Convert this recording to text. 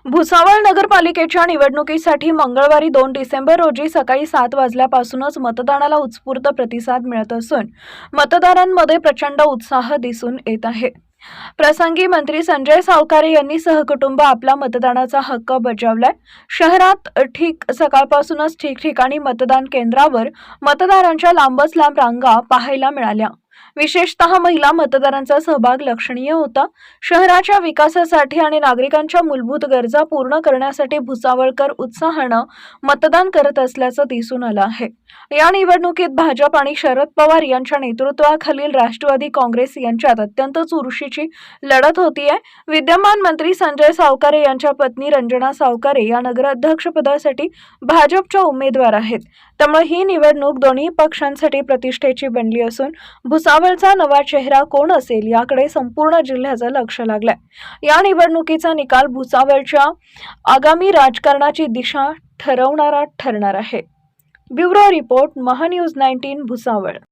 भुसावळ नगरपालिकेच्या निवडणुकीसाठी मंगळवारी 2 डिसेंबर रोजी सकाळी 7 वाजल्यापासूनच मतदानाला उत्स्फूर्त प्रतिसाद मिळत असून मतदारांमध्ये प्रचंड उत्साह दिसून येत आहे। प्रसंगी मंत्री संजय सावकारे यांनी सहकुटुंब आपला मतदानाचा हक्क बजावलाय। शहरात ठीक सकाळपासूनच ठिकठिकाणी मतदान केंद्रावर मतदारांच्या लांबच लांब रांगा पाहायला मिळाल्या। विशेषतः महिला मतदारांचा सहभाग लक्षणीय होता। शहराच्या विकासासाठी आणि नागरिकांच्या मूलभूत गरजा पूर्ण करण्यासाठी भुसावळकर उत्साहाने मतदान करत असल्याचं दिसून आलं आहे। या निवडणुकीत भाजप आणि शरद पवार यांच्या नेतृत्वाखालील राष्ट्रवादी काँग्रेस यांच्यात अत्यंत चुरशीची लढत होतीये। विद्यमान मंत्री संजय सावकारे यांच्या पत्नी रंजना सावकारे या नगराध्यक्षपदासाठी भाजपच्या उमेदवार आहेत। त्यामुळे ही निवडणूक दोन्ही पक्षांसाठी प्रतिष्ठेची बनली असून भुसावळचा नवा चेहरा कोण असेल याकडे संपूर्ण जिल्ह्याचं लक्ष लागलंय। या निवडणुकीचा निकाल भुसावळच्या आगामी राजकारणाची दिशा ठरवणारा ठरणार आहे। Bureau report, Mahanews 19 Bhusawal.